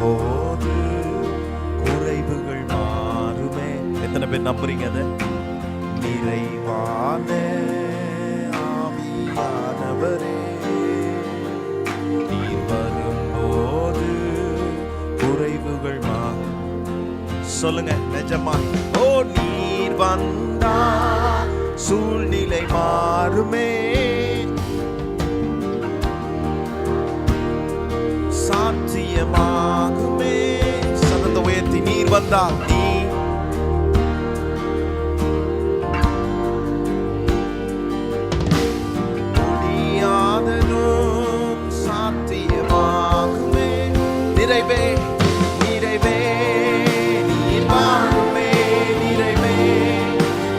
போது குறைவுகள் மாறுமே. எத்தனை பேர் நம்புறீங்க? அதை நிறைவான ஆவியானவரே நீர் வரும்போது குறைவுகள் சொல்லுங்க நிஜமா. ஓ நீர் வந்தா சூழ்நிலை மாறுமே, சாட்சியமாகுமே. சத்தத்தை உயர்த்தி நீர் வந்தா நீ முடியாததும் சாத்தியமாகுமே. நிறைவே நிறைவே நீர் வாழுமே, நிறைவே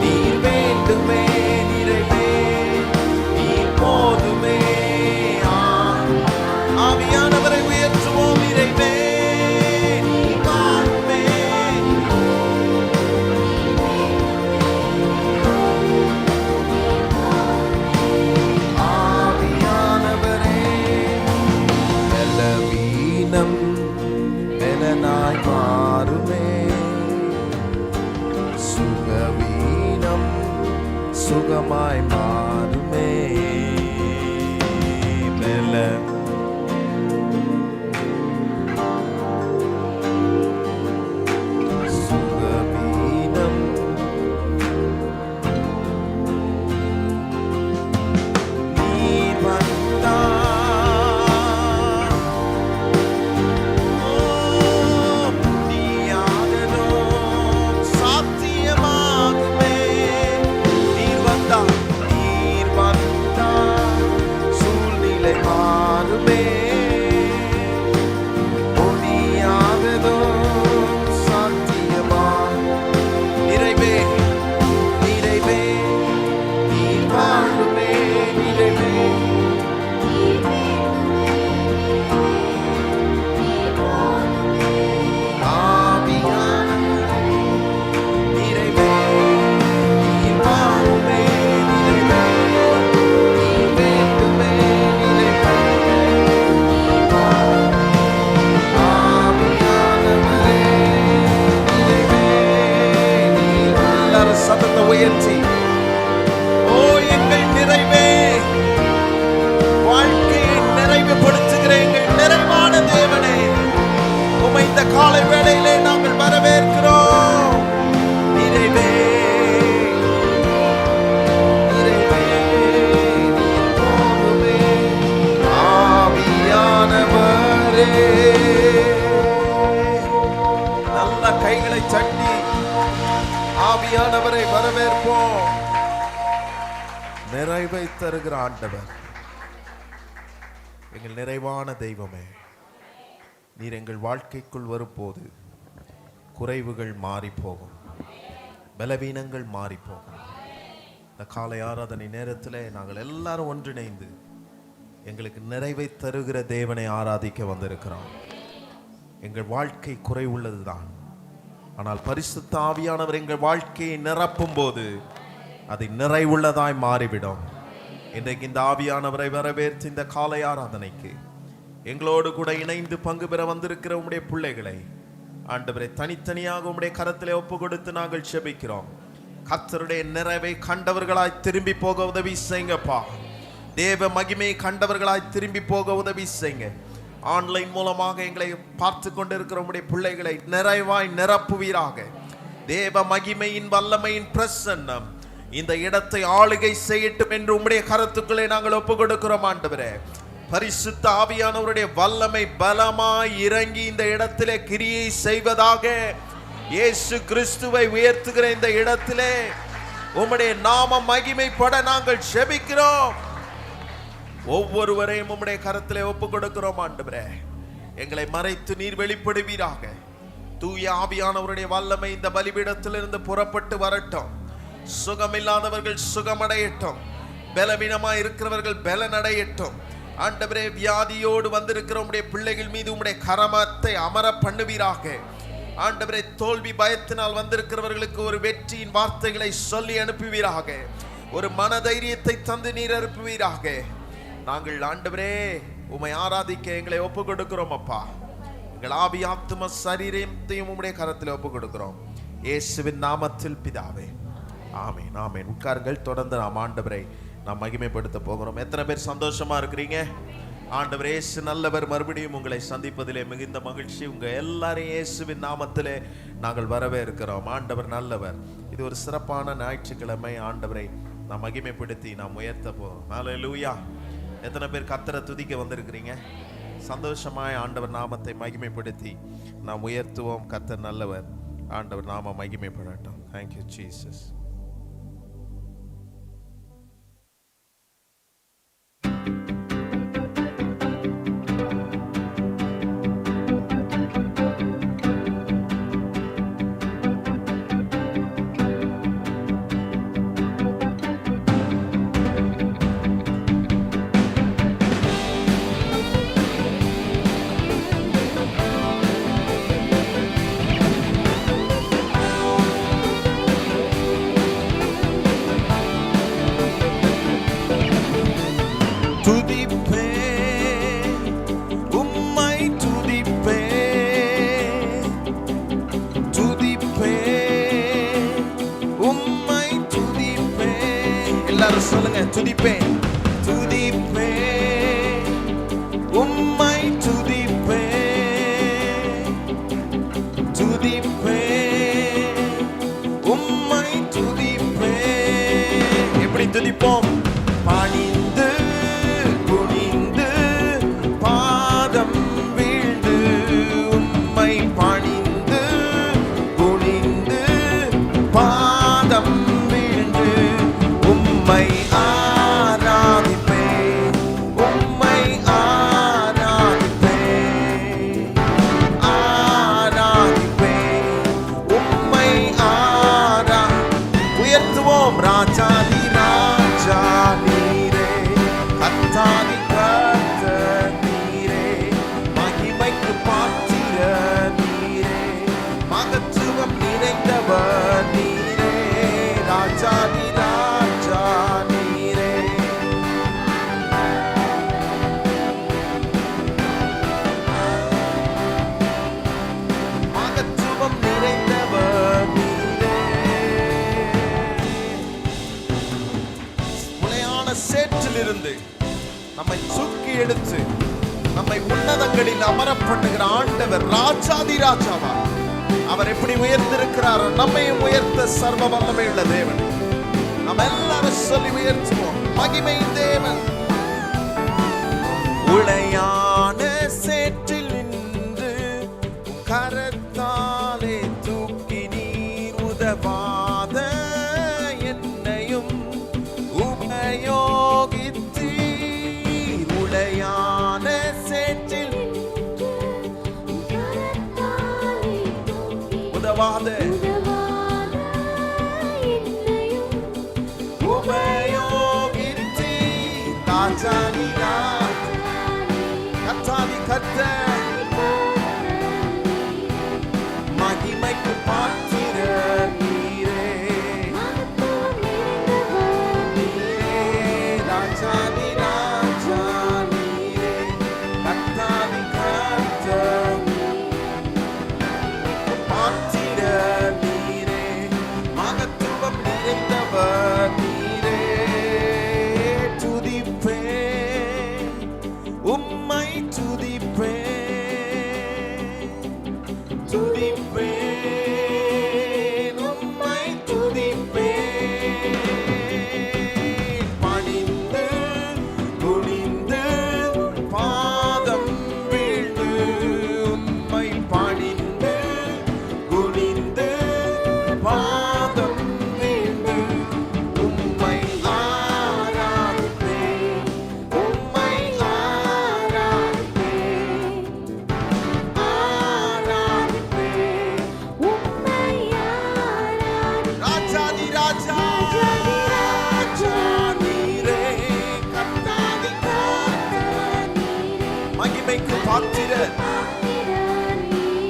நீர் வேண்டுமே, நிறைவே நீர் போதுமே. ஆவியானவரை உயர்த்துவோம். நிறைவே நீர் வாழுமே, ஆவியானவரே பலவீனம் பலனாய் மாறுமே, சுகவீனம் சுகமாய் மாறுமே. சுகவீனம் நீர் வந்தா முடியாததும் சாத்தியமாகுமே. நீர் வந்தா சூழ்நிலை மாறுமே, முடியாததும் சாத்தியமா. நிறைவே நிறைவே நீர் வாழுமே, நிறைவே ஆவியானவரே நிறைவே நீர் வாழுமே, நிறைவே நீர் வேண்டுமே, நிறைவே ஆவியானவரே நிறைவே நீர். எல்லாரும் சத்தத்தை உயர்த்தி ஓ எங்கள் நிறைவே, வாழ்க்கையை நிறைவுபடுத்துகிற எங்கள் நிறைவான தேவனே, உம்மை இந்த காலை வேளையிலே நாங்கள் வரவேற்கிறோம். நிறைவே நிறைவே நீர் போதுமே. ஆவியானவரே நல்ல கைகளை தட்டி ஆவியானவரை வரவேற்போம். நிறைவை தருகிற ஆண்டவர், எங்கள் நிறைவான தெய்வமே, நீர் எங்கள் வாழ்க்கைக்குள் வரும்போது குறைவுகள் மாறி போகும், பலவீனங்கள் மாறி போகும். இந்த காலை ஆராதனை நேரத்தில் நாங்கள் எல்லாரும் ஒன்றிணைந்து எங்களுக்கு நிறைவை தருகிற தேவனை ஆராதிக்க வந்திருக்கிறோம். எங்கள் வாழ்க்கை குறைவுள்ளதுதான், ஆனால் பரிசுத்த ஆவியானவர் எங்கள் வாழ்க்கையை நிரப்பும் போது அது நிறைவுள்ளதாய் மாறிவிடும். இன்றைக்கு இந்த ஆவியானவரை வரவேற்று இந்த காலை ஆராதனைக்கு எங்களோடு கூட இணைந்து பங்கு பெற வந்திருக்கிற உம்முடைய பிள்ளைகளை ஆண்டவரை தனித்தனியாக உம்முடைய கரத்திலே ஒப்பு கொடுத்து நாங்கள் செபிக்கிறோம். கர்த்தருடைய நிறைவை கண்டவர்களாய் திரும்பி போக உதவி செய்யுங்கப்பா. தேவ மகிமையை கண்டவர்களாய் திரும்பி போக உதவி செய்யுங்க. ஆன்லைன் மூலமாக எங்களை பார்த்து கொண்டிருக்கிற உம்முடைய பிள்ளைகளை நிறைவாய் நிரப்புவீராக. தேவ மகிமையின் வல்லமையின் பிரசன்னம் இந்த இடத்தை ஆளுகை செய்யட்டும் என்று உம்முடைய கரத்துக்களை நாங்கள் ஒப்பு கொடுக்கிறோம். ஆண்டவரே, பரிசுத்த ஆவியானவருடைய வல்லமை பலமாய் இறங்கி இந்த இடத்திலே கிரியை செய்வதாக. இயேசு கிறிஸ்துவை உயர்த்துகிற இந்த இடத்திலே உம்முடைய நாமம் மகிமைப்பட நாங்கள் ஜெபிக்கிறோம். ஒவ்வொருவரையும் உம்முடைய கரத்திலே ஒப்பு கொடுக்கிறோம். ஆண்டவரே, எங்களை மறைத்து நீர் வெளிப்படுவீராக. தூய ஆவியானவருடைய வல்லமை இந்த பலிபீடத்திலிருந்து புறப்பட்டு வரட்டும். சுகமில்லாதவர்கள் சுகமடையட்டும், பலவீனமாய் இருக்கிறவர்கள் பலனடையட்டும். ஆண்டவரே, வியாதியோடு வந்திருக்கிற உம்முடைய பிள்ளைகள் மீது உம்முடைய கரமத்தை அமர பண்ணுவீராக. ஆண்டவரே, தோல்வி பயத்தினால் வந்திருக்கிறவர்களுக்கு ஒரு வெற்றியின் வார்த்தைகளை சொல்லி அனுப்புவீராக. ஒரு மனதைரியத்தை தந்து நீர் அனுப்புவீராக. நாங்கள் ஆண்டவரே உம்மை ஆராதிக்க எங்களை ஒப்பு கொடுக்கிறோம் அப்பா. எங்கள் ஆவி ஆத்தும சரீரத்தையும் உம்முடைய கரத்தில் ஒப்பு கொடுக்கிறோம் இயேசுவின் நாமத்தில் பிதாவே, ஆமீன் ஆமீன். உட்காருங்கள். தொடர்ந்து நாம் ஆண்டவரை நாம் மகிமைப்படுத்த போகிறோம். எத்தனை பேர் சந்தோஷமா இருக்கிறீங்க? ஆண்டவர் இயேசு நல்லவர். மறுபடியும் உங்களை சந்திப்பதிலே மிகுந்த மகிழ்ச்சி. உங்க எல்லாரையும் இயேசுவின் நாமத்திலே நாங்கள் வரவேற்கிறோம். ஆண்டவர் நல்லவர். இது ஒரு சிறப்பான ஞாயிற்றுக்கிழமை. ஆண்டவரை நாம் மகிமைப்படுத்தி நாம் உயர்த்த போகிறோம். ஹல்லேலூயா. எத்தனை பேர் கர்த்தரை துதிக்க வந்திருக்கிறீங்க? சந்தோஷமாய் ஆண்டவர் நாமத்தை மகிமைப்படுத்தி நாம் உயர்த்துவோம். கர்த்தர் நல்லவர். ஆண்டவர் நாம மகிமைப்படட்டும். Thank you Jesus. சொல்லுங்க, துதிப்பேன் துதிப்பேன் உம்மை துதிப்பேன் துதிப்பேன் உம்மை துதிப்பேன். எப்படி துதிப்போம்? பணிந்து குனிந்து பாதம் வீழ்ந்து உம்மை பணிந்து குனிந்து பாதம் வீழ்ந்து உம்மை ஆராதிப்பேன் உம்மை ஆராதிப்பேன் ஆராதிப்பேன் உம்மை உயர்த்துவோம். ராஜாதி ராஜா நீரே, கர்த்தாதி கர்த்தர் நீரே, மகிமைக்கு பாத்திர நீரே, மகத்துவம் நிறைந்தவர் நீரே. ராஜாதி ராஜா நீரே, மகத்துவம் நிறைந்தவர் நீரே. முளையான சேற்றிலிருந்து நம்மை தூக்கி எடுத்து நம்மை உன்னதங்களில் அமர பண்ணுகிற ஆண்டவர் ராஜாதி ராஜாவா. அவர் எப்படி உயர்ந்திருக்கிறாரோ நம்மையும் உயர்த்த சர்வ வல்லமை உள்ள தேவன். நம்ம எல்லாரும் சொல்லி உயர்த்துவோம். மகிமை தேவன். உளையான சேற்றில் நின்று கரத்தாலே தூக்கி நீர் உதவாத என்னையும் உபயோகித்தீர். உளையான சேற்றில் உதவாத உபயோகித்தீர். ராஜாதி கர்த்தாதி கர்த்தர் மகிமைக்கு பாத்திர நீரே நீரே. ராஜாதி ராஜா நீரே, கர்த்தாதி கர்த்தர் பாத்திர நீரே, மகத்துவம் நிறைந்தவர் நீரே. துதிப்பேன் உம்மை துதிப்பேன் துதிப்பேன் உம்மை துதிப்பேன். பணிந்து குனிந்து பாதம் வீழ்ந்து உம்மை பணிந்து குனிந்து பாதம் வீழ்ந்து உம்மை ஆராதிப்பேன் உம்மை ஆராதிப்பேன் ஆராதிப்பேன் உம்மை ஆராதிப்பேன். ராஜாதி ராஜா ராஜா நீரே, கர்த்தாதி கர்த்தர் மகிமைக்கு பாத்திர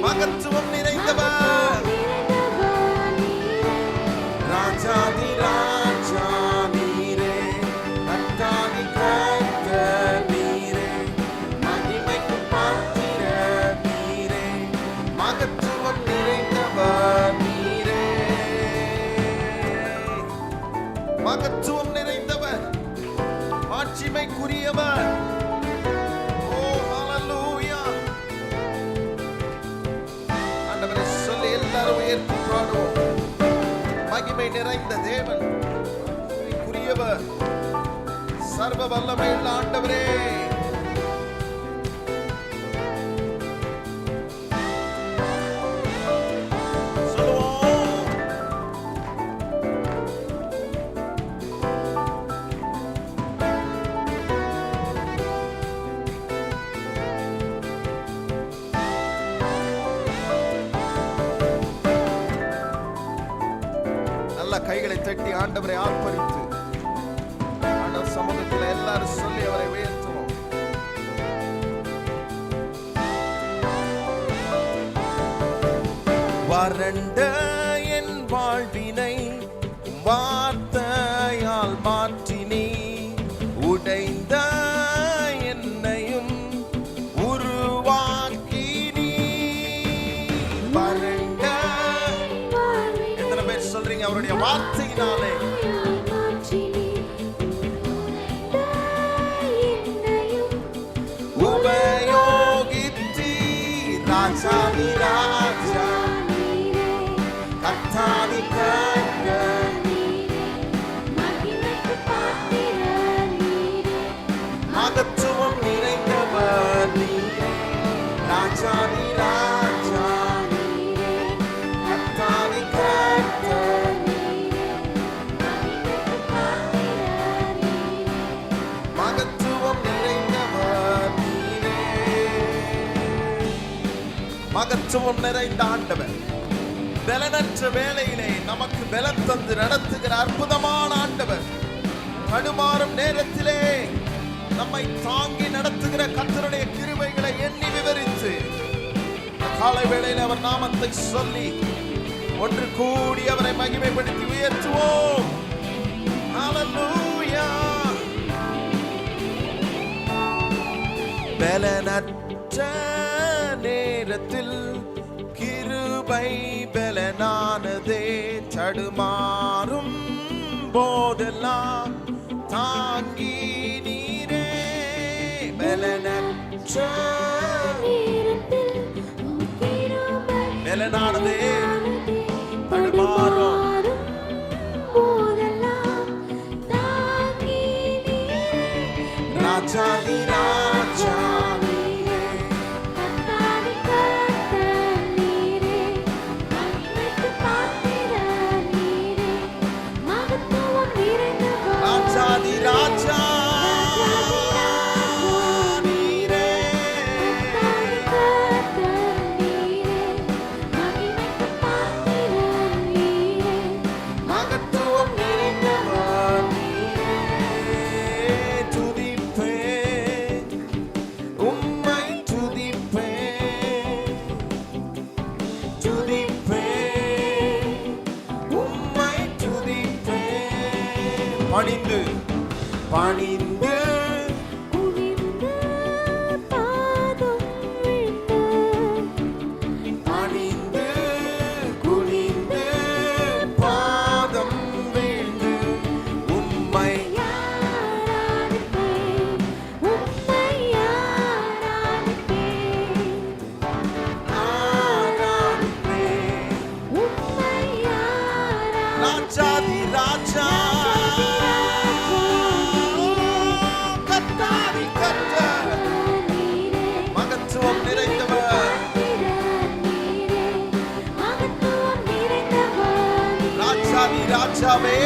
மகத்துவம் நிறைந்தவர். ராஜாதி ராஜா நீரே, கர்த்தாதி கர்த்தர் நீரே, மகிமைக்கு பாத்திர நீரே. உயர்த்தி பாடுவோம். மகிமை நிறைந்த தேவன், குறியவர், சர்வ வல்லமையுள்ள ஆண்டவரே. கைகளை தட்டி ஆண்டவரை ஆர்ப்பரித்து ஆண்டவர் சமூகத்தில் எல்லாரும் சொல்லி அவரை உயர்த்துவோம். வறண்ட என் வாழ்வினை வார்த்தையால் மாற்றினி, உடைந்த என்னையும் உருவாக்கினி. வறண்ட எத்தனை பேர் சொல்றீங்க அவருடைய வார்த்தையினாலே உபயோகித்தி ராஜாதி ராஜா கர்த்தாதி கர்த்தர் மகத்துவம் நிறைந்தவர் நீரே. ராஜாதி ராஜா கர்த்தாதி கர்த்தர் மகத்துவம் நிறைந்தவர் நீரே. மகத்துவம் நிறைந்த ஆண்டவர், பலனற்ற வேளையிலே நமக்கு பலம் தந்து நடத்துகிற அற்புதமான ஆண்டவர், தடுமாறும் நேரத்திலே நம்மை தாங்கி நடத்துகிற கர்த்தருடைய கிருபைகளை எண்ணி விவரித்து காலை வேளையில் அவர் நாமத்தை சொல்லி ஒன்று கூடி அவரை மகிமைப்படுத்தி உயர்த்துவோம். ஹல்லேலூயா. பலனற்ற நேரத்தில் கிருபை பலனானதே, தடுமாறும் போதெல்லாம் தாங்கி நீரே. பலனற்ற பலனானதே, தடுமாறும் ராஜாதி ராஜா ராஜா நீரே. மகத்துவம் நிறைந்தவர் நீரே. துதிப்பேன் உம்மை துதிப்பேன், துதிப்பேன் உம்மை துதிப்பேன். பணிந்து பணிந்து பாதம் விழுந்து, பணிந்து குனிந்து பாதம் விழுந்து உம்மை ஆராதிப்பேன், உம்மை ஆராதிப்பேன், ஆராதிப்பேன் உம்மை ஆராதிப்பேன். ராஜாதி ராஜா ராஜாவே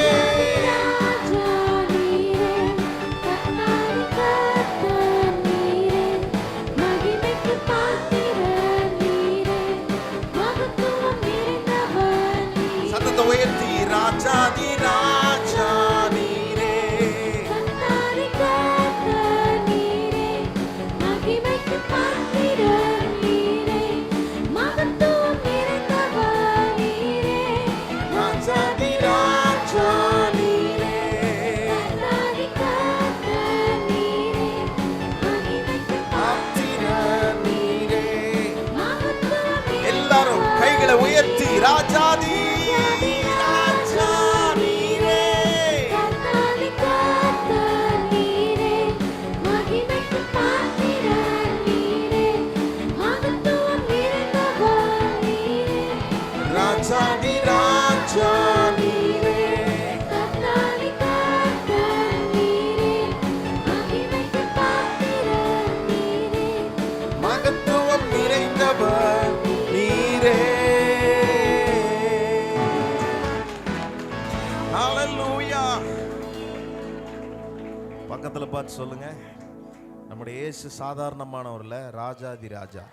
சத்தத்தை உயர்த்தி ராஜாதி ராஜா நீரே. ராஜாதி ராஜா நீரே. எல்லாரும் கைகளை உயர்த்தி ராஜாதி ராஜா நீரே. ராஜா பார்த்து சொல்லுங்க, நம்முடைய இயேசு சாதாரணமானவர்ல, ராஜாதி ராஜா.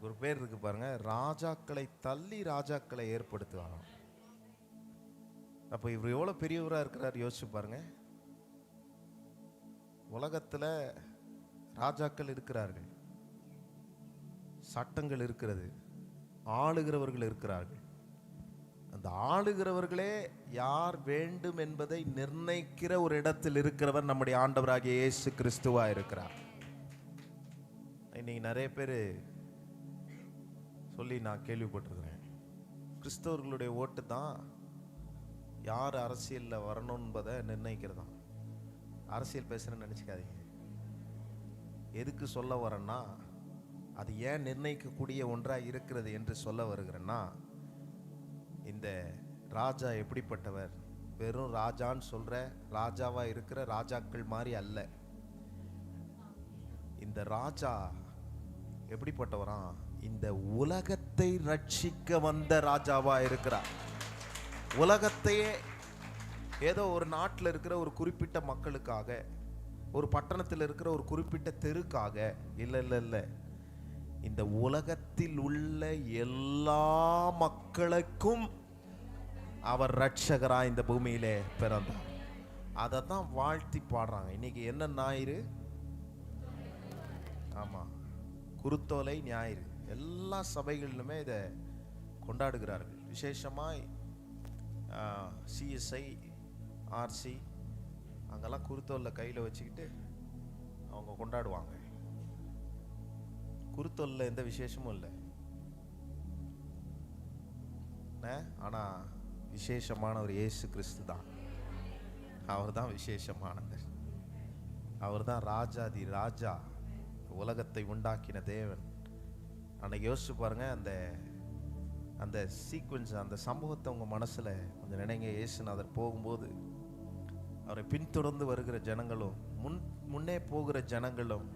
ஒரு பேர் இருக்கு பாருங்க, ராஜாக்களை தள்ளி ராஜாக்களை ஏற்படுத்துவாங்க. அப்ப இவர் எவ்வளவு பெரியவரா இருக்கிறார் யோசிச்சு பாருங்க. உலகத்துல ராஜாக்கள் இருக்கிறார்கள், சட்டங்கள் இருக்கிறது, ஆளுகிறவர்கள் இருக்கிறார்கள். அந்த ஆளுகிறவர்களே யார் வேண்டும் என்பதை நிர்ணயிக்கிற ஒரு இடத்தில் இருக்கிறவர் நம்முடைய ஆண்டவராகிய இயேசு கிறிஸ்துவா இருக்கிறார். இன்னைக்கு நிறைய பேர் சொல்லி நான் கேள்விப்பட்டிருக்கிறேன், கிறிஸ்தவர்களுடைய ஓட்டு தான் யார் அரசியலில் வரணும் என்பதை நிர்ணயிக்கிறது தான். அரசியல் பேசுகிறேன்னு நினச்சிக்காதீங்க. எதுக்கு சொல்ல வரேன்னா, அது ஏன் நிர்ணயிக்கக்கூடிய ஒன்றாக இருக்கிறது என்று சொல்ல வருகிறேன்னா, இந்த ராஜா எப்படிப்பட்டவர், வெறும் ராஜான்னு சொல்கிற ராஜாவாக இருக்கிற ராஜாக்கள் மாதிரி அல்ல. இந்த ராஜா எப்படிப்பட்டவரா, இந்த உலகத்தை ரட்சிக்க வந்த ராஜாவா இருக்கிறார். உலகத்தையே ஏதோ ஒரு நாட்டில் இருக்கிற ஒரு குறிப்பிட்ட மக்களுக்காக, ஒரு பட்டணத்தில் இருக்கிற ஒரு குறிப்பிட்ட தெருக்காக இல்லை இல்லை இல்லை, இந்த உலகத்தில் உள்ள எல்லா மக்களுக்கும் அவர் ரட்சகரா இந்த பூமியிலே பிறந்தார். அதை தான் வாழ்த்தி பாடுறாங்க. இன்னைக்கு என்ன ஞாயிறு? ஆமா, குருத்தோலை ஞாயிறு. எல்லா சபைகளிலுமே இதை கொண்டாடுகிறார்கள். விசேஷமாய் சிஎஸ்ஐ, ஆர்சி அங்கெல்லாம் குருத்தோல்ல கையில் வச்சுக்கிட்டு அவங்க கொண்டாடுவாங்க. குருத்தோல்ல எந்த விசேஷமும் இல்லை, ஆனா விசேஷமானவர் இயேசு கிறிஸ்து தான். அவர் தான் விசேஷமானவர். அவர் தான் ராஜாதி ராஜா, உலகத்தை உண்டாக்கின தேவன். அன்னைக்கு யோசிச்சு பாருங்க, அந்த சீக்வன்ஸ், அந்த சம்பவத்தை உங்க மனசுல கொஞ்சம் நினைங்க. இயேசுநாதர் போகும்போது அவரை பின்தொடர்ந்து வருகிற ஜனங்களும் முன்னே போகிற ஜனங்களும்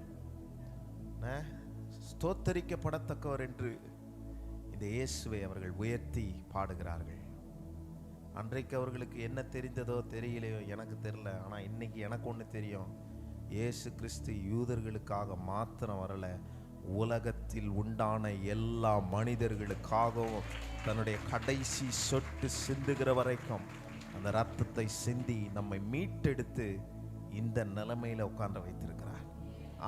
ஸ்தோத்தரிக்கப்படத்தக்கவர் என்று இந்த இயேசுவை அவர்கள் உயர்த்தி பாடுகிறார்கள். அன்றைக்கு அவர்களுக்கு என்ன தெரிந்ததோ தெரியலையோ எனக்கு தெரியல, ஆனா இன்னைக்கு எனக்கு ஒன்று தெரியும், இயேசு கிறிஸ்து யூதர்களுக்காக மாத்திரம் வரல, உலகத்தில் உண்டான எல்லா மனிதர்களுக்காகவும் தன்னுடைய கடைசி சொட்டு சிந்துகிற வரைக்கும் அந்த ரத்தத்தை சிந்தி நம்மை மீட்டெடுத்து இந்த நிலைமையில உட்கார்ந்து வைத்திருக்கிறார்.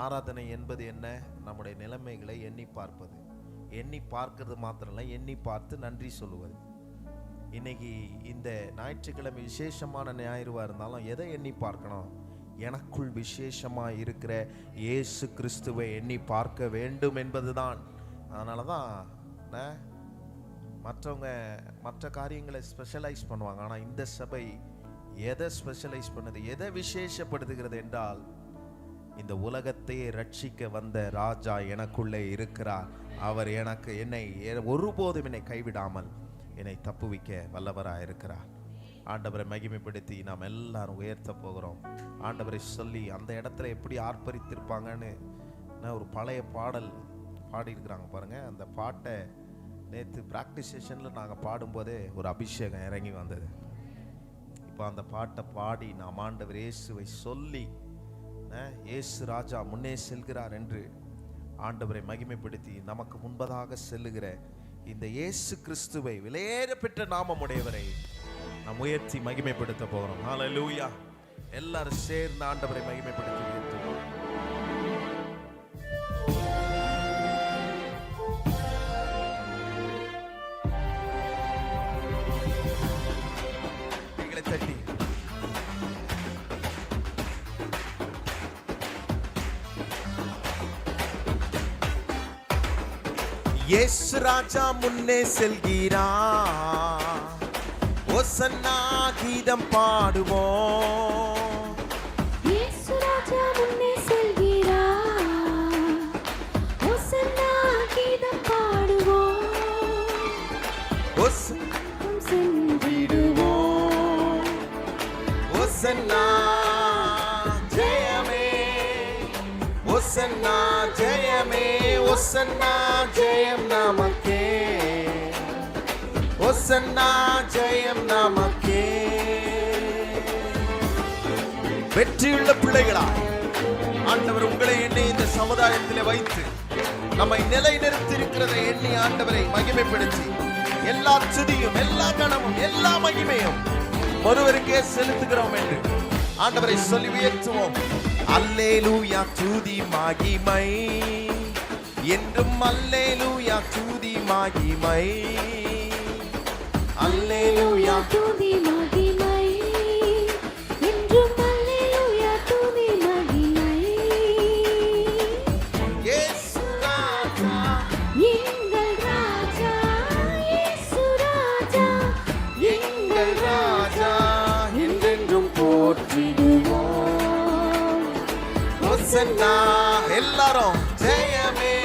ஆராதனை என்பது என்ன? நம்முடைய நிலைமைகளை எண்ணி பார்ப்பது. எண்ணி பார்க்கிறது மாத்திரம் இல்லை, எண்ணி பார்த்து நன்றி சொல்லுவது. இன்னைக்கு இந்த ஞாயிற்றுக்கிழமை விசேஷமான ஞாயிறுவா இருந்தாலும் எதை எண்ணி பார்க்கணும்? எனக்குள் விசேஷமாக இருக்கிற இயேசு கிறிஸ்துவை எண்ணி பார்க்க வேண்டும் என்பதுதான். அதனால தான் மற்றவங்க மற்ற காரியங்களை ஸ்பெஷலைஸ் பண்ணுவாங்க. ஆனால் இந்த சபை எதை ஸ்பெஷலைஸ் பண்ணுது, எதை விசேஷப்படுத்துகிறது என்றால், இந்த உலகத்தையே ரட்சிக்க வந்த ராஜா எனக்குள்ளே இருக்கிறார். அவர் என்னை ஒருபோதும் என்னை கைவிடாமல் என்னை தப்புவிக்க வல்லவராக இருக்கிறார். ஆண்டவரை மகிமைப்படுத்தி நாம் எல்லாரும் உயர்த்த போகிறோம். ஆண்டவரை சொல்லி அந்த இடத்துல எப்படி ஆர்ப்பரித்திருப்பாங்கன்னு ஒரு பழைய பாடல் பாடியிருக்கிறாங்க பாருங்க. அந்த பாட்டை நேற்று ப்ராக்டிஸ் செஷனில் நாங்கள் பாடும்போதே ஒரு அபிஷேகம் இறங்கி வந்தது. இப்போ அந்த பாட்டை பாடி நாம் ஆண்டவர் இயேசுவை சொல்லி, இயேசு ராஜா முன்னே செல்கிறார் என்று ஆண்டவரை மகிமைப்படுத்தி நமக்கு முன்பதாக செல்லுகிற இந்த இயேசு கிறிஸ்துவை, விலையேற பெற்ற நாமமுடையவரை நாம் உயர்த்தி மகிமைப்படுத்த போகிறோம். ஹல்லேலூயா! எல்லாரும் சேர்ந்து ஆண்டவரை மகிமைப்படுத்தி உயர்த்துவோம். தட்டி இயேசு ராஜா முன்னே செல்கிறார், ஓசன்னா கீதம் பாடுவோம். இயேசு ராஜா முன்னே செல்கிறார், ஓசன்னா கீதம் பாடுவோம். ஓசன்னா சென்றிடுவோம். ஓசன்னா ஜெயமே, ஓசன்னா ஜெயமே, ஓசன்னா ஜெயம் நமக்கே, ஓசன்னா ஜெயம் நமக்கே. வெற்றியுள்ள பிள்ளைகளா ஆண்டவர் உங்களை எண்ணி இந்த சமுதாயத்திலே வைத்து நம்மை நிலைநிறுத்தியிருக்கிறதை எண்ணி ஆண்டவரை மகிமைப்படுத்தி எல்லா துதியும் எல்லா கனமும் எல்லா மகிமையும் ஒருவருக்கே செலுத்துகிறோம் என்று ஆண்டவரை சொல்லி உயர்த்துவோம். அல்லேலூயா துதி மகிமை என்றும், அல்லேலூயா துதி மகிமை, அல்லேலூயா துதி மகிமை என்றும், அல்லேலூயா துதி மகிமை. இயேசு ராஜா எங்கள் ராஜா, இயேசு ராஜா எங்கள் ராஜா என்றென்றும் போற்றிடுவோம். ஒசன்னா எல்லாரும் ஜெயமே,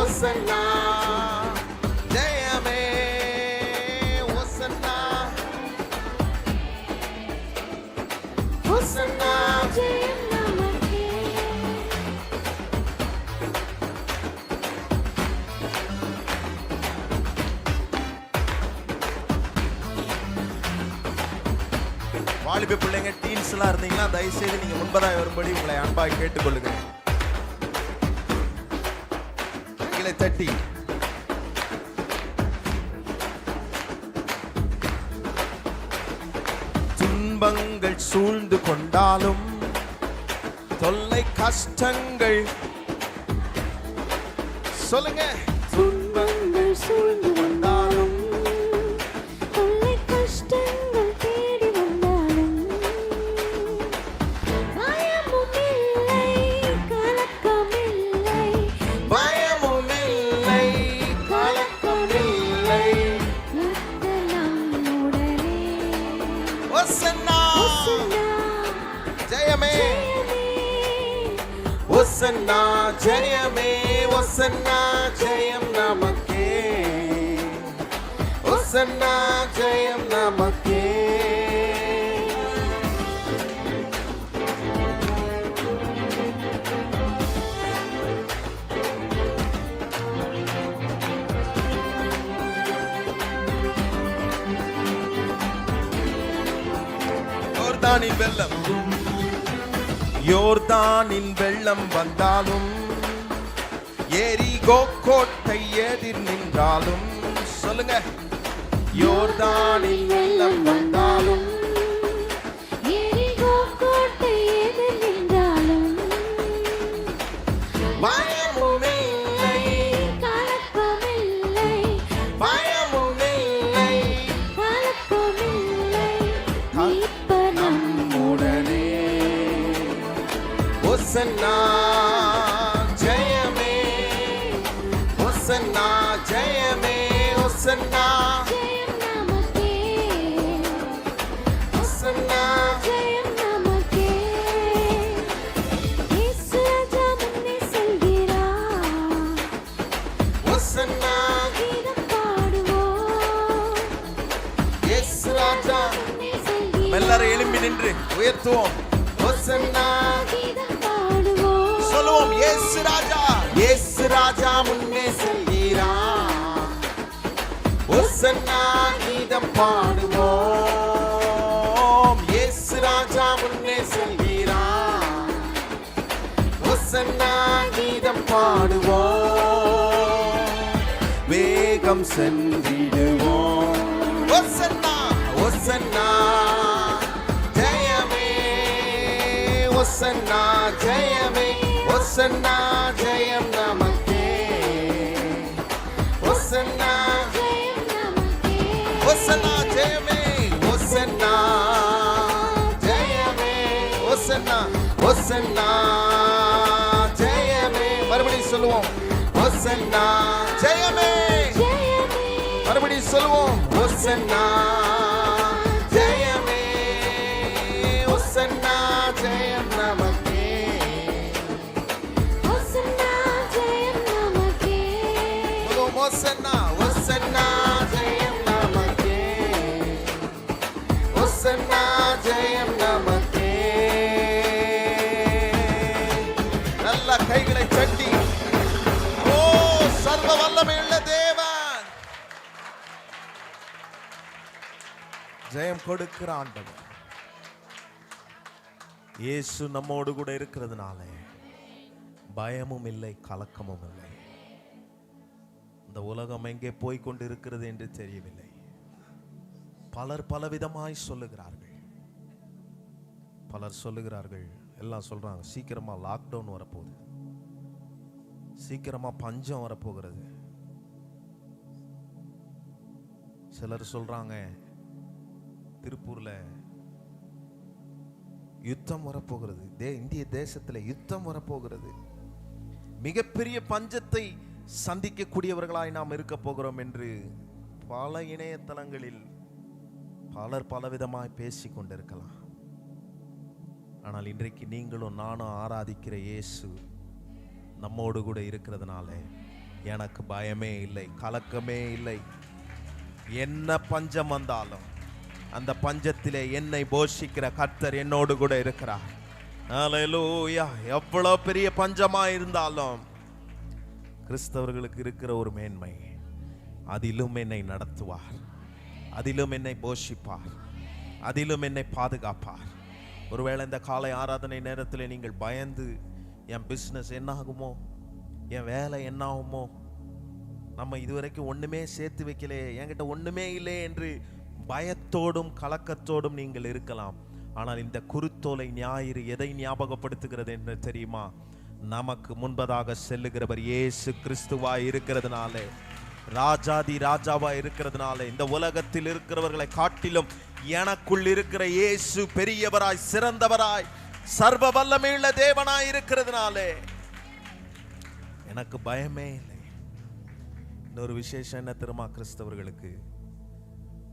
ஒசன்னா ஜெயமே, ஒசன்னா ஒசன்னா. ஜெயம் நமக்கே. வாலிப பிள்ளைங்க டீன்ஸ் எல்லாம் இருந்தீங்கன்னா தயவு செய்து நீங்க முன்பதாய் வரும்படி உங்களை அன்பாய் கேட்டுக்கொள்ளுகிறேன். கைகளை தட்டி துன்பங்கள் சூழ்ந்து கொண்டாலும் தொல்லை கஷ்டங்கள் சொல்லுங்க, துன்பங்கள் சூழ்ந்து வந்தாலும், தொல்லை கஷ்டங்கள் தேடி வந்தாலும், பயமும் இல்லை, கலக்கம் இல்லை, பயமும் இல்லை, கலக்கம் இல்லை. கர்த்தர் நம்முடனே. ஒசன்னா ஒசன்னா, ஜெயமே, ஜெயமே, ஒசன்னா ஜெயமே, ஒசன்னா ஜெயம் நமக்கே, ஒசன்னா ஜெயம் நமக்கே. யோர்தானின் வெள்ளம், யோர்தானின் வெள்ளம் வந்தாலும், எரிகோ கோட்டை எதிர் நின்றாலும், சொல்லுங்க, யோர்தானின் வெள்ளம் வந்தாலும், எரிகோ கோட்டை எதிர் நின்றாலும், பயமும் இல்லை, கலக்கம் இல்லை, பயமும் இல்லை, கலக்கம் இல்லை, மீட்பர் நம்முடனே. ஒசன்னா ஜெயமே, ஒசன்னா ஜெயமே, ஒசன்னா ஜெயம் நமக்கே. ஒசன்னா. ஜெயம் நமக்கே. இயேசு ராஜா முன்னே செல்கிறார். ஒசன்னா கீதம் பாடுவோம். இயேசு ராஜா. முன்னே செல்கிறார். எல்லாரும் எழும்பி நின்று உயர்த்துவோம். ஒசன்னா கீதம் பாடுவோம். சொல்லுவோம். இயேசு ராஜா, இயேசு ராஜா முன்னே செல்கிறார். ஒசன்னா கீதம் பாடுவோம். இயேசு ராஜா முன்னே செல்கிறார். ஒசன்னா கீதம் பாடுவோம். வேகம் சென்றிடுவோம். ஒசன்னா, ஒசன்னா ஜெயமே, ஒசன்னா ஜெயமே, ஒசன்னா ஜெயம் நமக்கே, ஒசன்னா ஜெயம் நமக்கே. ஒசன்னா ஜெயமே, ஒசன்னா ஜெயமே, ஒசன்னா, ஒசன்னா ஜெயமே. மறுபடியும் சொல்லுவோம். ஒசன்னா ஜெயமே, ஜெயமே, மறுபடியும் சொல்லுவோம். ஒசன்னா ஜெயமே, ஒசன்னா ஜெயம் நமக்கே. ஒசன்னா ஜெயம் நமக்கே. சொல்லுவோம். ஒசன்னா, ஒசன்னா ஜெயம் நமக்கே, ஒசன்னா ஜெயம் நமக்கே. நல்ல கைகளை தட்டி, ஓ சர்வ வல்லமையுள்ள தேவன், ஜெயம் கொடுக்கிற ஆண்டவர். இயேசு நம்மோடு கூட இருக்கிறதுனால பயமும் இல்லை, கலக்கமும் இல்லை. இந்த உலகம் எங்கே போய் கொண்டு இருக்கிறது என்று தெரியவில்லை. பலர் பலவிதமாய் சொல்லுகிறார்கள். பலர் சொல்லுகிறார்கள், எல்லாம் சொல்றாங்க, சீக்கிரமா லாக்டவுன் வரப்போகுது, சீக்கிரமா பஞ்சம் வரப்போகிறது. சிலர் சொல்றாங்க திருப்பூர்ல யுத்தம் வரப்போகிறது, இந்திய தேசத்துல யுத்தம் வரப்போகிறது, மிகப்பெரிய பஞ்சத்தை சந்திக்கக்கூடியவர்களாய் நாம் இருக்க போகிறோம் என்று பல இணையதளங்களில் பலர் பலவிதமாய் பேசிக் கொண்டிருக்கலாம். ஆனால் இன்றைக்கு நீங்களும் நானும் ஆராதிக்கிற இயேசு நம்மோடு கூட இருக்கிறதுனால எனக்கு பயமே இல்லை, கலக்கமே இல்லை. என்ன பஞ்சம் வந்தாலும் அந்த பஞ்சத்திலே என்னை போஷிக்கிற கர்த்தர் என்னோடு கூட இருக்கிறார். ஹல்லேலூயா. எவ்வளவு பெரிய பஞ்சமா இருந்தாலும் கிறிஸ்தவர்களுக்கு இருக்கிற ஒரு மேன்மை, அதிலும் என்னை நடத்துவார், அதிலும் என்னை போஷிப்பார், அதிலும் என்னை பாதுகாப்பார். ஒருவேளை இந்த காலை ஆராதனை நேரத்தில் நீங்கள் பயந்து என் பிஸ்னஸ் என்ன ஆகுமோ, என் வேலை என்ன ஆகுமோ, நம்ம இதுவரைக்கும் ஒண்ணுமே சேர்த்து வைக்கலையே, என்கிட்ட ஒண்ணுமே இல்லை என்று பயத்தோடும் கலக்கத்தோடும் நீங்கள் இருக்கலாம். ஆனால் இந்த குருத்தோலை ஞாயிறு எதை ஞாபகப்படுத்துகிறது என்று தெரியுமா? நமக்கு முன்பதாக செல்லுகிறவர் இயேசு கிறிஸ்துவாய் இருக்கிறதுனால, ராஜாதி ராஜாவாய் இருக்கிறதுனால, இந்த உலகத்தில் இருக்கிறவர்களை காட்டிலும் எனக்குள் இருக்கிற இயேசு பெரியவராய், சிறந்தவராய், சர்வ வல்லமையுள்ள தேவனாய் இருக்கிறதுனால எனக்கு பயமே இல்லை. இன்னொரு விசேஷம் என்ன தெரியுமா? கிறிஸ்தவர்களுக்கு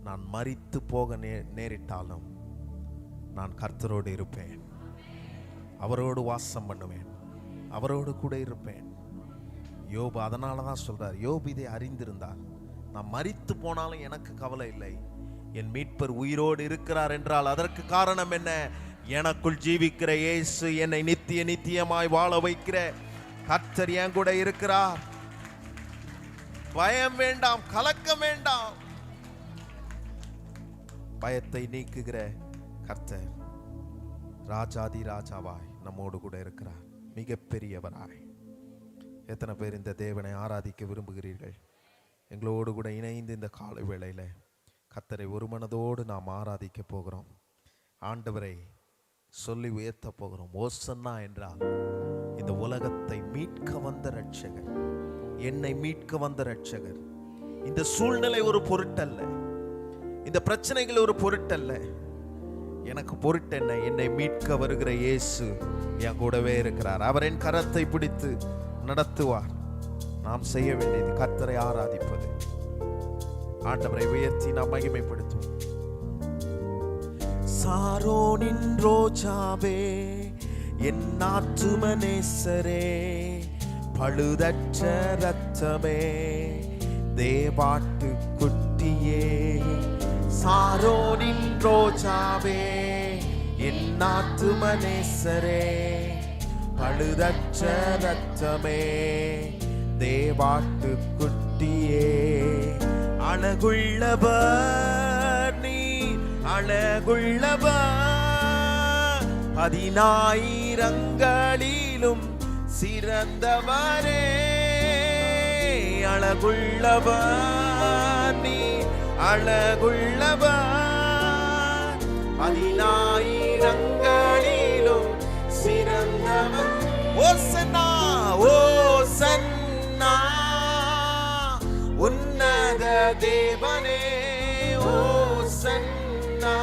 நான் மரித்து போக நேரிட்டாலும் நான் கர்த்தரோடு இருப்பேன், அவரோடு வாசம் பண்ணுவேன், அவரோடு கூட இருப்பேன். யோபு அதனால தான் சொல்றார், யோபு இதை அறிந்திருந்தார், நான் மரித்து போனாலும் எனக்கு கவலை இல்லை, என் மீட்பர் உயிரோடு இருக்கிறார் என்றால் அதற்கு காரணம் என்ன? எனக்குள் ஜீவிக்கிற இயேசு, என்னை நித்திய நித்தியமாய் வாழ வைக்கிற கர்த்தர் என் கூட இருக்கிறார். பயம் வேண்டாம், கலக்கம் வேண்டாம். பயத்தை நீக்குகிற கர்த்தர் ராஜாதி ராஜாவாய் நம்மோடு கூட இருக்கிறார், மிகப்பெரியவராய். எத்தனை பேர் இந்த தேவனை ஆராதிக்க விரும்புகிறீர்கள்? எங்களோடு கூட இணைந்து இந்த காலை வேளையில கர்த்தரை ஒரு மனதோடு நாம் ஆராதிக்க போகிறோம். ஆண்டவரை சொல்லி உயர்த்த போகிறோம். ஓசன்னா என்றால் இந்த உலகத்தை மீட்க வந்த ரட்சகர், என்னை மீட்க வந்த ரட்சகர். இந்த சூழ்நிலை ஒரு பொருட்டல்ல, இந்த பிரச்சனைகள் ஒரு பொருட்டல்ல, எனக்கு பொருட்டென்ன? என்னை மீட்க வருகிற இயேசு என் கூடவே இருக்கிறார். அவர் என் கரத்தை பிடித்து நடத்துவார். நாம் செய்ய வேண்டியது கர்த்தரை ஆராதிப்பது, ஆண்டவரை உயர்த்தி நாம் மகிமைப்படுத்துவோம். சாரோனின் ரோஜாவே, என் ஆத்துமனேசரே, பழுதற்ற ரத்தமே, தேவாட்டு குட்டியே. சாரோனின் ரோஜாவே, என் ஆத்துமனேசரே, பழுதற்ற ரத்தமே, தேவாட்டு குட்டியே. அழகுள்ளவர் நீ, அழகுள்ளவர், 10,000ங்களிலும் சிறந்தவரே. அழகுள்ளவர் நீ, அழகுள்ளவர், 10,000ங்களிலும் சிறந்தவர். ஓசன்னா, ஓசன்னா, உன்னத தேவனே, ஓசன்னா,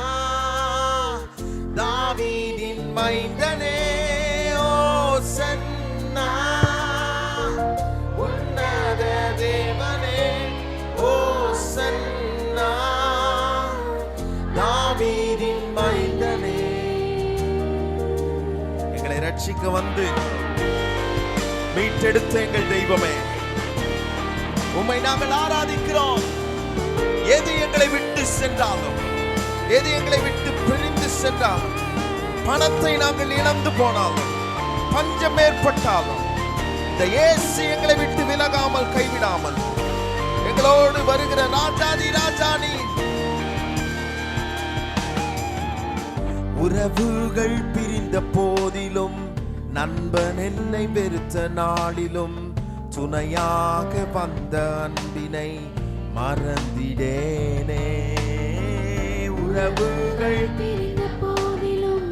தாவீதின் மைந்தனே, ஓசன்னா, உன்னத தேவனே, ஓசன்னா, தாவீதின் மைந்தனே. எங்களை ரட்சிக்க வந்து மீட்டெடுத்த எங்கள் தெய்வமே, உம்மை நாங்கள் ஆராதிக்கிறோம். எது எங்களை விட்டு சென்றாலும், எது எங்களை விட்டு பிரிந்து சென்றாலும், பணத்தை நாங்கள் இழந்து போனாலும், பஞ்சம் ஏற்பட்டாலும், இந்த இயேசு எங்களை விட்டு விலகாமல் கைவிடாமல் எங்களோடு வருகிற ராஜாதி ராஜானி. உறவுகள் பிரிந்த போதிலும் நண்பன் என்னை வெறுத்த நாளிலும் துணையாக வந்த அன்பினை மறந்திடேனே. உறவுகள் பிரிந்த போதிலும்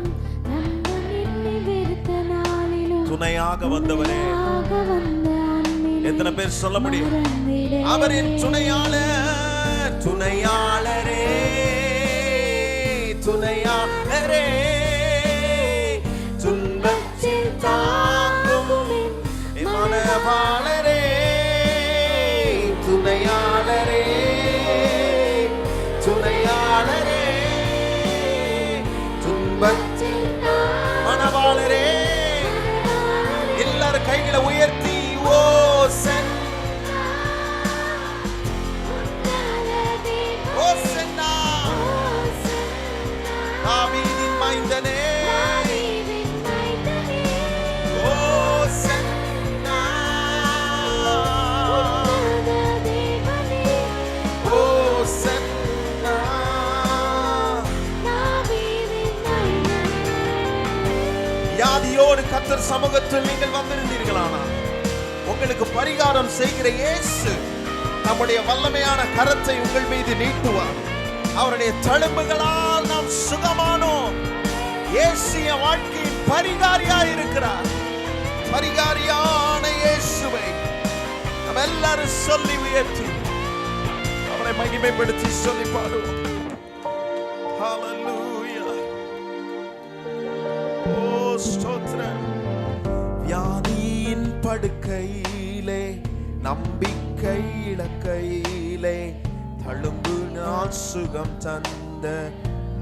நண்பன் என்னை வெறுத்த நாளிலும் துணையாக வந்தவரே. துணையாக வந்த அன்பினை எத்தனை பேர் சொல்ல முடியும்? மறந்திடேனே. அவரின் துணையாளர், துணையாளரே, துணையாளரே, துன்பத்தில் தாங்கும் என் மனவாளரே, துணையாளரே, துணையாளரே, துன்பத்தில் மனவாளரே. எல்லாரும் கைகளை உயர்த்தி ஓ சென் ஓ சென்னா தாவீதின் மைந்தனே, ஓ சென்னா, ஓ சென்னா. வியாதியோடு கர்த்தர் சமூகத்தில் நீங்கள் வந்திருந்தீர்களானால் உங்களுக்கு பரிகாரம் செய்கிற இயேசு நம்முடைய வல்லமையான கரத்தை உங்கள் மீது நீட்டுவார். அவருடைய தழும்புகளால் நாம் சுகமானோம். இயேசு என் வாழ்க்கையின் பரிகாரியாய் இருக்கிறார். பரிகாரியான இயேசுவை நம்ம எல்லாரும் சொல்லி உயர்த்தி அவரை மகிமைப்படுத்தி சொல்லி பாடுவோம். ஹalleluya. ஓ ஸ்தோத்திரம். வியாதியின் படுக்கையிலே நம்பிக்கை இழக்கையிலே தழும்புனால் சுகம் தந்த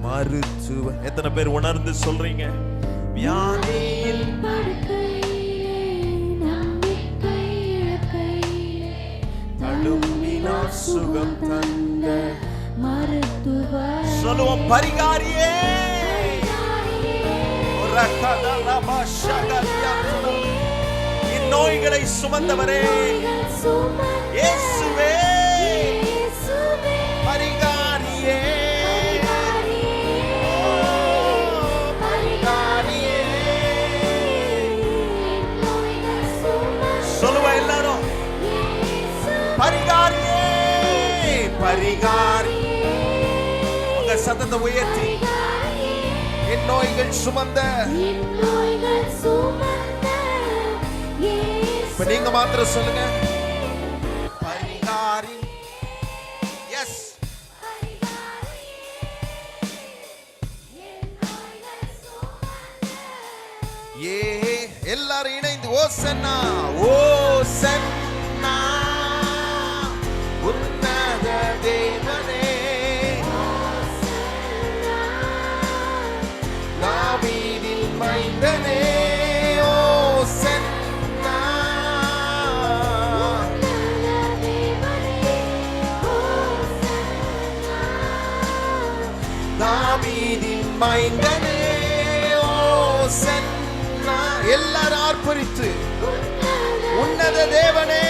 மருத்துவ. எத்தனை பேர் உணர்ந்து சொல்றீங்க? வியாதியில் படுக்கையிலே நம்பிக்கை இழக்கையிலே தழும்பினால் சுகம் தந்த மருத்துவர். சொல்லுவோம் பரிகாரியே. இந்நோய்களை சுமந்தவரே இயேசுவே, பரிகாரியே, பரிகாரியே. சொல்லுவா எல்லாரும் பரிகாரியே, பரிகாரி. உங்க சத்தத்தை உயர்த்தி என் நோய்கள் சுமந்த. இப்ப நீங்க மாத்திரம் சொல்லுங்க பரிகாரி. எஸ். ஏ எல்லாரும் இணைந்து ஓசன்னா, ஓசன்னா, உன்னத தேவனே, தாவீதின் மைந்தனே, ஓசன்னா, தாவீதின் மைந்தனே, ஓசன்னா. எல்லாரும் ஆர்ப்பரித்து உன்னத தேவனே,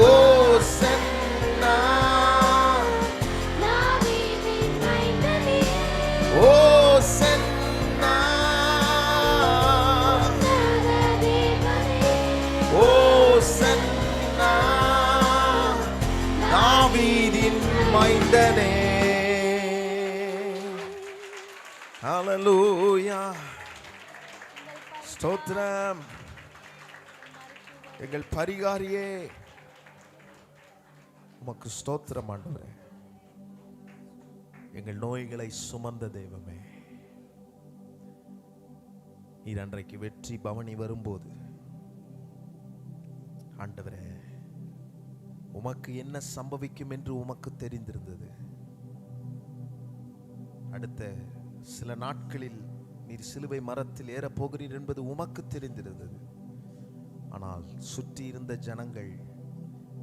ஓசன்னா, ஓசன்னா, ஓசன்னா, தாவீதின் மைந்தனே. ஹalleluya. ஸ்தோத்திரம். எங்கள் பரிகாரியே உமக்கு ஸ்தோத்திரம் ஆண்டவரே. எங்கள் நோய்களை சுமந்த தெய்வமே, நீர் அன்றைக்கு வெற்றி பவனி வரும்போது ஆண்டவரே உமக்கு என்ன சம்பவிக்கும் என்று உமக்கு தெரிந்திருந்தது. அடுத்த சில நாட்களில் நீர் சிலுவை மரத்தில் ஏறப் போகிறீர் என்பது உமக்கு தெரிந்திருந்தது. ஆனால் சுற்றி இருந்த ஜனங்கள்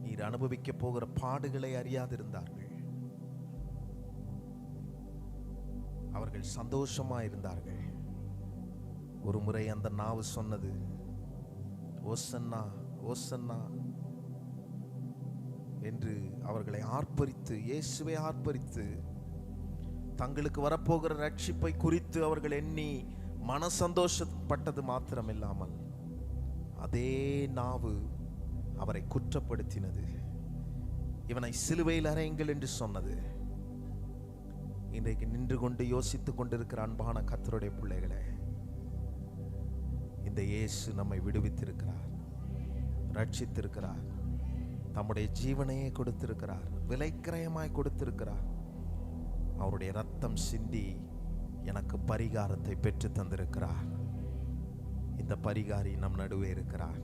நீர் அனுபவிக்க போகிற பாடுகளை அறியாதிருந்தார்கள். அவர்கள் சந்தோஷமாயிருந்தார்கள். ஒரு முறை அந்த நாவு சொன்னது ஓசன்னா, ஓசன்னா என்று அவர்களை ஆர்ப்பரித்து, இயேசுவை ஆர்ப்பரித்து தங்களுக்கு வரப்போகிற ரட்சிப்பை குறித்து அவர்கள் எண்ணி மன சந்தோஷப்பட்டது மாத்திரமில்லாமல் அதே நாவு அவரை குற்றப்படுத்தினது, இவனை சிலுவையில் அறையுங்கள் என்று சொன்னது. இன்றைக்கு நின்று கொண்டு யோசித்துக் கொண்டிருக்கிற அன்பான கர்த்தருடைய பிள்ளைகளே, இந்த இயேசு நம்மை விடுவித்திருக்கிறார், ரட்சித்திருக்கிறார், தம்முடைய ஜீவனையே கொடுத்திருக்கிறார், விலைக்கிரயமாய் கொடுத்திருக்கிறார். அவருடைய ரத்தம் சிந்தி எனக்கு பரிகாரத்தை பெற்று தந்திருக்கிறார். இந்த பரிகாரி நம் நடுவே இருக்கிறார்.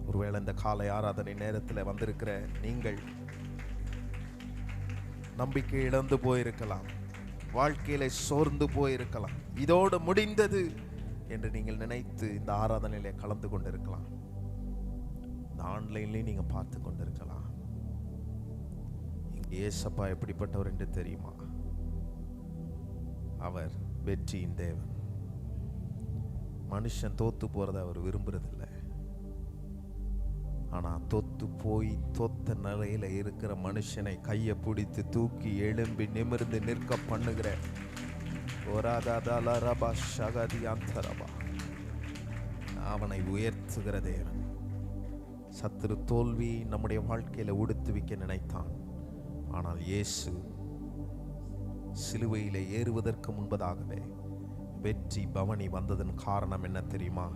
ஒருவேளை இந்த காலை ஆராதனை நேரத்தில் வந்திருக்கிற நீங்கள் நம்பிக்கை இழந்து போயிருக்கலாம், வாழ்க்கையில சோர்ந்து போயிருக்கலாம், இதோடு முடிந்தது என்று நீங்கள் நினைத்து இந்த ஆராதனையிலே கலந்து கொண்டிருக்கலாம். இந்த ஆன்லைன்லேயும் நீங்க பார்த்து கொண்டிருக்கலாம். இங்கே ஏசப்பா எப்படிப்பட்டவர் என்று தெரியுமா? அவர் வெற்றியின் தேவன். மனுஷன் தோத்து போறதை அவர் விரும்புறதில்லை. ஆனா தொத்து போய் தொத்த நிலையில இருக்கிற மனுஷனை கையை பிடித்து தூக்கி எழும்பி நிமிர்ந்து நிற்க பண்ணுகிற அவனை உயர்த்துகிற தேவன். சத்துரு தோல்வி நம்முடைய வாழ்க்கையில உடுத்துவிக்க நினைத்தான். ஆனால் இயேசு சிலுவையிலே ஏறுவதற்கு முன்பதாகவே வெற்றி பவனி வந்ததன் காரணம் என்ன தெரியுமா?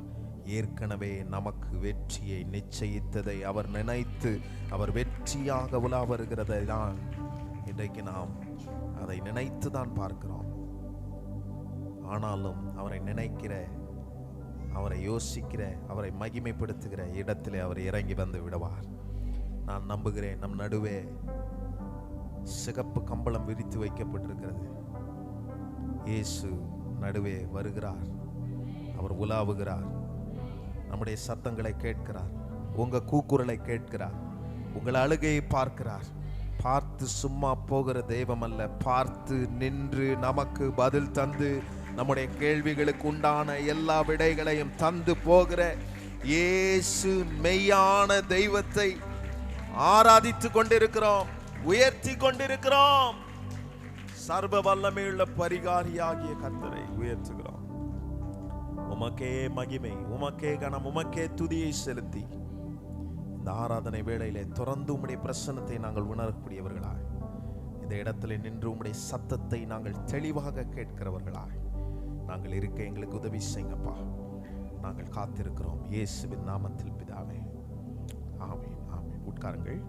ஏற்கனவே நமக்கு வெற்றியை நிச்சயித்ததை அவர் நினைத்து அவர் வெற்றியாக உலா வருகிறதை தான் இன்றைக்கு நாம் அதை நினைத்து தான் பார்க்கிறோம். ஆனாலும் அவரை நினைக்கிற, அவரை யோசிக்கிற, அவரை மகிமைப்படுத்துகிற இடத்திலே அவர் இறங்கி வந்து விடுவார். நான் நம்புகிறேன், நம் நடுவே சிகப்பு கம்பளம் விரித்து வைக்கப்பட்டிருக்கிறது. இயேசு நடுவே வருகிறார், அவர் உலாவுகிறார், நம்முடைய சத்தங்களை கேட்கிறார், உங்க கூக்குரலை கேட்கிறார், உங்கள் அழுகையை பார்க்கிறார். பார்த்து சும்மா போகிற தெய்வம் அல்ல, பார்த்து நின்று நமக்கு பதில் தந்து நம்முடைய கேள்விகளுக்கு உண்டான எல்லா விடைகளையும் தந்து போகிற இயேசு மெய்யான தெய்வத்தை ஆராதித்து கொண்டிருக்கிறோம், உயர்த்தி கொண்டிருக்கிறோம். சர்வ வல்லமையுள்ள பரிகாரியாகிய கர்த்தரை உயர்த்துகிறோம். உமக்கே மகிமை, உமக்கே கனம், உமக்கே துதியை செலுத்தி இந்த ஆராதனை வேளையிலே தொடர்ந்து உம்முடைய பிரசன்னத்தை நாங்கள் உணரக்கூடியவர்களாய், இந்த இடத்துல நின்று உம்முடைய சத்தத்தை நாங்கள் தெளிவாக கேட்கிறவர்களாய் நாங்கள் இருக்க எங்களுக்கு உதவி செய்யுங்கப்பா. நாங்கள் காத்திருக்கிறோம் இயேசுவின் நாமத்தில் பிதாவே, ஆமென், ஆமென். உட்காருங்கள்.